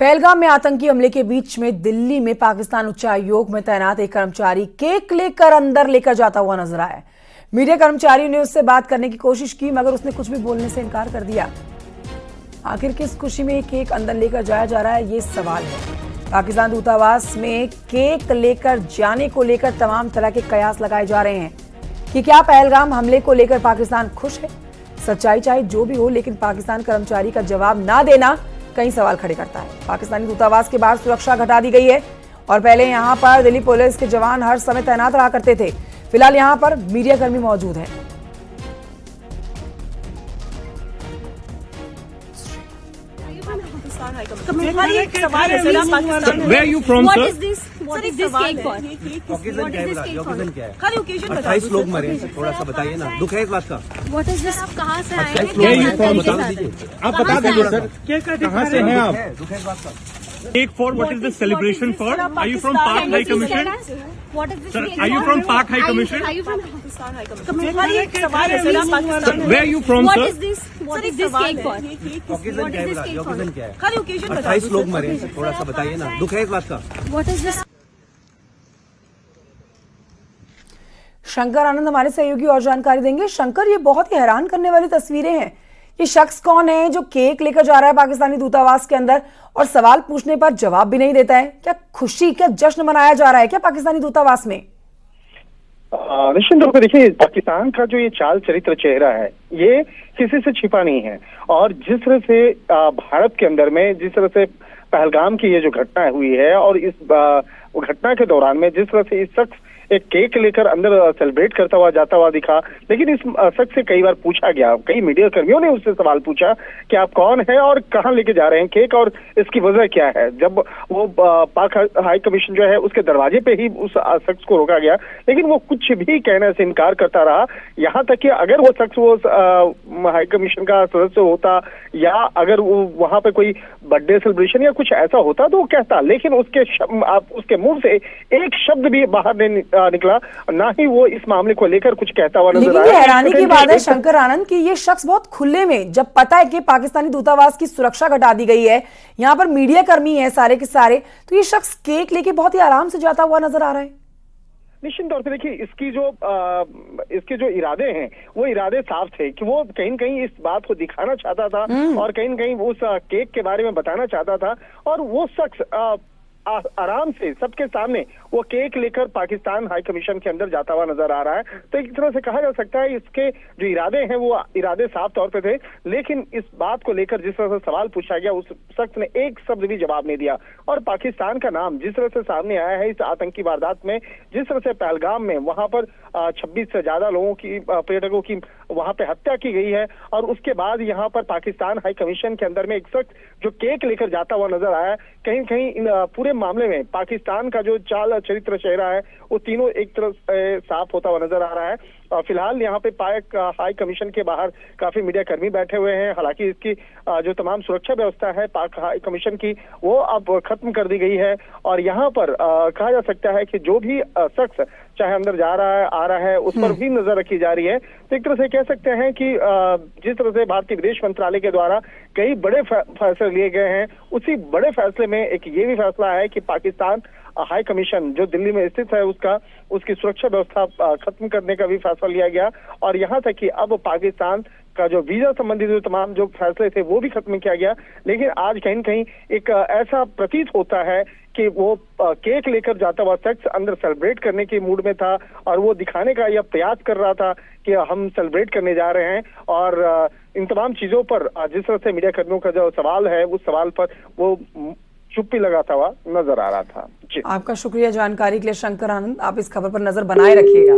पहलगाम में आतंकी हमले के बीच में दिल्ली में पाकिस्तान उच्चायोग में तैनात एक कर्मचारी केक लेकर अंदर लेकर जाता हुआ नजर आया। मीडिया कर्मचारियों ने उससे बात करने की कोशिश की मगर उसने कुछ भी बोलने से इनकार कर दिया। आखिर किस खुशी में केक अंदर लेकर जाया जा रहा है, ये सवाल है। पाकिस्तान दूतावास में केक लेकर जाने को लेकर तमाम तरह के कयास लगाए जा रहे हैं कि क्या पहलगाम हमले को लेकर पाकिस्तान खुश है। सच्चाई चाहे जो भी हो, लेकिन पाकिस्तान कर्मचारी का जवाब ना देना कई सवाल खड़े करता है। पाकिस्तानी दूतावास के बाहर सुरक्षा घटा दी गई है और पहले यहां पर दिल्ली पुलिस के जवान हर समय तैनात रहा करते थे। फिलहाल यहां पर मीडिया कर्मी मौजूद हैं। Where are you from, sir? What is this? What is this cake for? Occasion क्या है? खाली ओकेजन 28 लोग मरे, थोड़ा सा बताइए ना, दुख है इस बात का। What is this? आप कहाँ से आए हैं? Where are you from, बता sir? दीजिए। आप बता दीजिए सर, कहाँ से हैं आप? दुख है इस बात का। Cake for what is this celebration for? Are you from Pak High Commission? What is this? Sir, cake are you for? from Pak High Commission? Are you from Pakistan High Commission? खाली एक सवाल है sir, आप Pakistan Sir, where are you from, What sir? is this? What is this cake for? Occasion क्या है? Occasion क्या है? खाली ओकेजन 28 लोग मरे, थोड़ा सा बताइए ना, दुख है इस बात का। What is this? शंकर आनंद हमारे सहयोगी और जानकारी देंगे। शंकर, ये बहुत ही हैरान करने वाली तस्वीरें हैं। ये शख्स कौन है जो केक लेकर जा रहा है पाकिस्तानी दूतावास के अंदर और सवाल पूछने पर जवाब भी नहीं देता है? क्या खुशी, क्या जश्न मनाया जा रहा है क्या पाकिस्तानी दूतावास में? निश्चित तौर पर देखिए, पाकिस्तान का जो ये चाल चरित्र चेहरा है, ये किसी से छिपा नहीं है। और जिस तरह से भारत के अंदर में जिस तरह से पहलगाम की ये जो घटना हुई है और इस घटना के दौरान में जिस तरह से इस शख्स एक केक लेकर अंदर सेलिब्रेट करता हुआ जाता हुआ दिखा, लेकिन इस शख्स से कई बार पूछा गया, कई मीडिया कर्मियों ने उससे सवाल पूछा कि आप कौन है और कहां लेके जा रहे हैं केक और इसकी वजह क्या है। जब वो पाक हाई कमीशन जो है उसके दरवाजे पे ही उस शख्स को रोका गया, लेकिन वो कुछ भी कहने से इनकार करता रहा। यहाँ तक कि अगर वो शख्स वो हाई कमीशन का सदस्य होता या अगर वो वहां पे कोई बर्थडे सेलिब्रेशन या कुछ ऐसा होता तो वो कहता, लेकिन उसके मुंह से एक शब्द भी बाहर नहीं निकला, ना ही वो इस मामले को लेकर कुछ कहता हुआ नजर आया। लेकिन हैरानी की बात है शंकर आनंद कि ये शख्स बहुत खुले में, जब पता है कि पाकिस्तानी दूतावास की सुरक्षा घटा दी गई है, यहाँ पर मीडिया कर्मी है सारे के सारे, तो ये शख्स केक लेके बहुत ही आराम से जाता हुआ नजर आ रहा है। निश्चित तौर से देखिए, इसके जो इरादे हैं वो इरादे साफ थे कि वो कहीं न कहीं इस बात को दिखाना चाहता था और कहीं न कहीं उस केक के बारे में बताना चाहता था। और वो शख्स आराम से सबके सामने वो केक लेकर पाकिस्तान हाई कमीशन के अंदर जाता हुआ नजर आ रहा है। तो एक तरह से कहा जा सकता है इसके जो इरादे हैं वो इरादे साफ तौर पे थे, लेकिन इस बात को लेकर जिस तरह से सवाल पूछा गया उस शख्स ने एक शब्द भी जवाब नहीं दिया। और पाकिस्तान का नाम जिस तरह से सामने आया है इस आतंकी वारदात में, जिस तरह से पहलगाम में वहां पर 26 से ज्यादा लोगों की पर्यटकों की वहां पे हत्या की गई है और उसके बाद यहाँ पर पाकिस्तान हाई कमीशन के अंदर में एक शख्स जो केक लेकर जाता हुआ नजर आया, कहीं कहीं इन पूरे मामले में पाकिस्तान का जो चाल चरित्र चेहरा है वो तीनों एक तरफ साफ होता हुआ नजर आ रहा है। फिलहाल यहाँ पे पाक हाई कमीशन के बाहर काफी मीडिया कर्मी बैठे हुए हैं। हालांकि इसकी जो तमाम सुरक्षा व्यवस्था है पाक हाई कमीशन की वो अब खत्म कर दी गई है और यहाँ पर कहा जा सकता है कि जो भी शख्स चाहे अंदर जा रहा है आ रहा है उस पर भी नजर रखी जा रही है। तो एक तरह से कह सकते हैं कि जिस तरह से भारतीय विदेश मंत्रालय के द्वारा कई बड़े फैसले लिए गए हैं, उसी बड़े फैसले में एक ये भी फैसला है कि पाकिस्तान हाई कमीशन जो दिल्ली में स्थित है उसकी सुरक्षा व्यवस्था खत्म करने का भी फैसला लिया गया। और यहाँ तक कि अब पाकिस्तान का जो वीजा संबंधी जो तमाम जो फैसले थे वो भी खत्म किया गया। लेकिन आज कहीं न कहीं एक ऐसा प्रतीत होता है कि वो केक लेकर जाता हुआ शख्स अंदर सेलिब्रेट करने के मूड में था और वो दिखाने का यह प्रयास कर रहा था कि हम सेलिब्रेट करने जा रहे हैं। और इन तमाम चीजों पर जिस तरह से मीडिया कर्मियों का जो सवाल है उस सवाल पर वो चुप्पी लगाता हुआ नजर आ रहा था। जी, आपका शुक्रिया जानकारी के लिए शंकर आनंद। आप इस खबर पर नजर बनाए रखिएगा।